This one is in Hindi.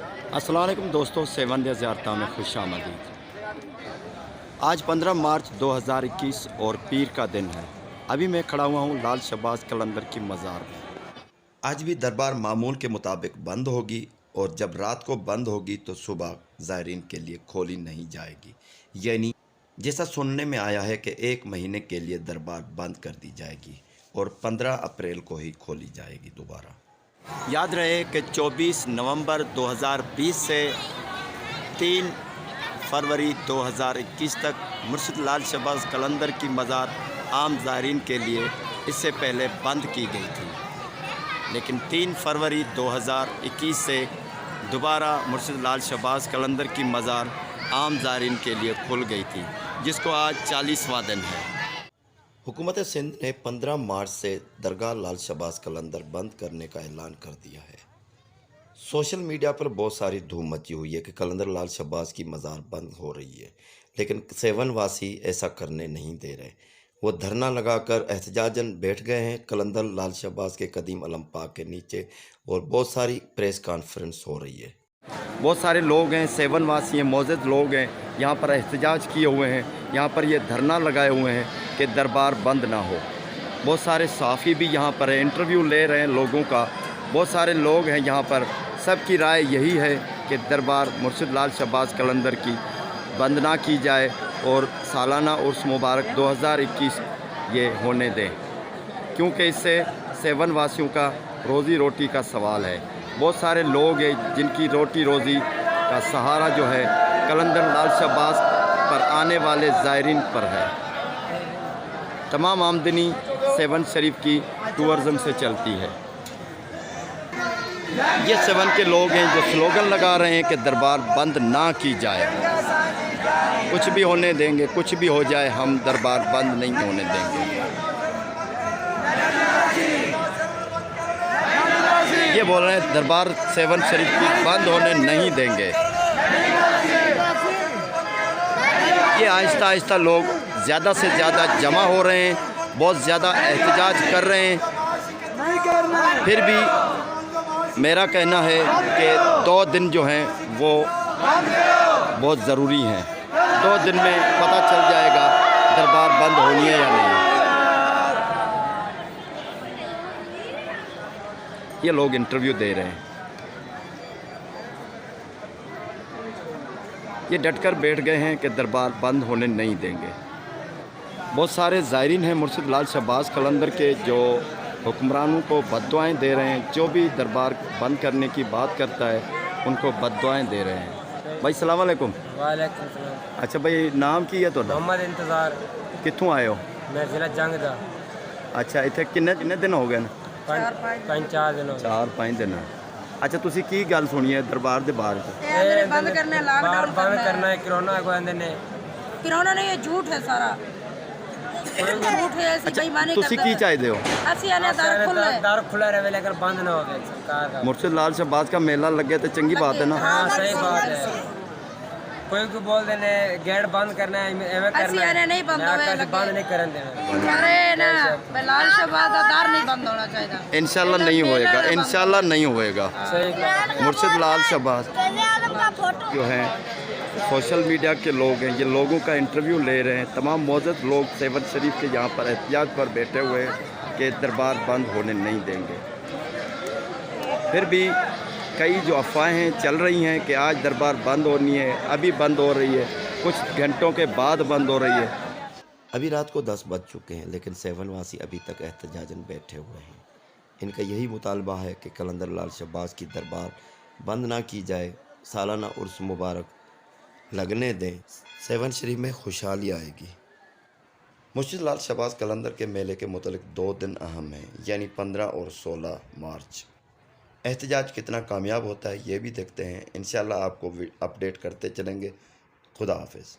अस्सलाम वालेकुम दोस्तों, 7 डेज़ यात्रा में खुश आमदीद। आज 15 मार्च 2021 और पीर का दिन है। अभी मैं खड़ा हुआ हूँ लाल शहबाज कलंदर की मज़ार में। आज भी दरबार मामूल के मुताबिक बंद होगी और जब रात को बंद होगी तो सुबह ज़ायरीन के लिए खोली नहीं जाएगी। यानी जैसा सुनने में आया है कि 1 महीने के लिए दरबार बंद कर दी जाएगी और 15 अप्रैल को ही खोली जाएगी दोबारा। याद रहे कि 24 नवंबर 2020 से 3 फरवरी 2021 तक मुर्शिद लाल शहबाज कलंदर की मज़ार आम ज़ायरीन के लिए इससे पहले बंद की गई थी, लेकिन 3 फरवरी 2021 से दोबारा मुर्शिद लाल शहबाज कलंदर की मज़ार आम ज़ायरीन के लिए खुल गई थी, जिसको आज 40वां दिन है। हुकूमत सिंध ने 15 मार्च से दरगाह लाल शहबाज कलंदर बंद करने का ऐलान कर दिया है। सोशल मीडिया पर बहुत सारी धूम मची हुई है कि कलंदर लाल शहबाज की मज़ार बंद हो रही है, लेकिन 7 वासी ऐसा करने नहीं दे रहे। वो धरना लगाकर एहतजाजन बैठ गए हैं कलंदर लाल शहबाज के कदीम अलम पाक के नीचे, और बहुत सारी प्रेस कॉन्फ्रेंस हो रही है। बहुत सारे लोग हैं, 7 वासी हैं, मौजूद लोग हैं, यहाँ पर एहतजाज किए हुए हैं, यहाँ पर ये धरना लगाए हुए हैं कि दरबार बंद ना हो। बहुत सारे सहाफ़ी भी यहाँ पर है, इंटरव्यू ले रहे हैं लोगों का। बहुत सारे लोग हैं यहाँ पर, सबकी राय यही है कि दरबार मुर्शिद लाल शहबाज कलंदर की बंद ना की जाए और सालाना उर्स मुबारक 2021 ये होने दें, क्योंकि इससे 7 वासियों का रोज़ी रोटी का सवाल है। बहुत सारे लोग हैं जिनकी रोटी रोज़ी का सहारा जो है कलंदर लाल शहबाज पर आने वाले ज़ायरीन पर है। तमाम आमदनी 7 शरीफ की टूरिज़म से चलती है। ये 7 के लोग हैं जो स्लोगन लगा रहे हैं कि दरबार बंद ना की जाए। कुछ भी होने देंगे, कुछ भी हो जाए, हम दरबार बंद नहीं होने देंगे। ये बोल रहे हैं दरबार 7 शरीफ की बंद होने नहीं देंगे। ये आहिस्ता आहिस्ता लोग ज़्यादा से ज़्यादा जमा हो रहे हैं, बहुत ज़्यादा एहतजाज कर रहे हैं। फिर भी मेरा कहना है कि 2 दिन जो हैं वो बहुत ज़रूरी हैं। 2 दिन में पता चल जाएगा दरबार बंद होनी है या नहीं। ये लोग इंटरव्यू दे रहे हैं, ये डटकर बैठ गए हैं कि दरबार बंद होने नहीं देंगे। बहुत सारे ज़ायरीन हैं मुर्शिद लाल शहबाज कलंदर के जो हुक्मरानों को बद्दुआएं दे रहे हैं। जो भी दरबार बंद करने की बात करता है उनको बद्दुआएं दे रहे हैं। भाई सलाम वालेकुम। वालेकुम सलाम। अच्छा भाई, नाम की है तो मोहम्मद इंतज़ार। कित्थों आए हो? मैं जिला जंग दा। अच्छा, इतने किन्ने दिन हो गए? 4 दिन हो गए। 4-5 दिन। अच्छा, तुसी की गल सुनी है दरबार के बारे में? बंद करना है, लॉकडाउन बंद करना है, कोरोना को आंदे ने। कोरोना नहीं, ये झूठ है सारा। झूठ है, ऐसी बेईमानी तुसी की चाहते हो? ਅਸੀਂ ਆਨੇ दार खुला रहे लेकिन बंद ना हो गए सरकार का। मुर्शिद लाल शहबाज का मेला लगे तो चंगी बात है ना। हाँ सही बात है। कोई को बोल देने गेट बंद करना है, एवं करना है, नहीं बंद होवे, बंद नहीं करन देना। अरे ना, लाल शहबाज का दार नहीं बंद होना चाहिए। इंशाल्लाह नहीं होएगा, इंशाल्लाह नहीं होएगा। सही बात। मुर्शिद लाल शहबाज जो हैं सोशल मीडिया के लोग हैं, ये लोगों का इंटरव्यू ले रहे हैं। तमाम मौजूद लोग 7 शरीफ के यहाँ पर एहतियात पर बैठे हुए हैं कि दरबार बंद होने नहीं देंगे। फिर भी कई जो अफवाहें चल रही हैं कि आज दरबार बंद होनी है, अभी बंद हो रही है, कुछ घंटों के बाद बंद हो रही है। अभी रात को 10 बज चुके हैं, लेकिन 7 वासी अभी तक एहतजाजन बैठे हुए हैं। इनका यही मुतालबा है कि कलंदर लाल शहबाज की दरबार बंद ना की जाए, सालाना उर्स मुबारक लगने दें, 7 शरीफ में खुशहाली आएगी। मुर्शिद लाल शहबाज कलंदर के मेले के मुतालिक 2 दिन अहम हैं, यानी 15 और 16 मार्च। एहतजाज कितना कामयाब होता है ये भी देखते हैं। इंशाल्लाह आपको अपडेट करते चलेंगे। खुदा हाफिज़।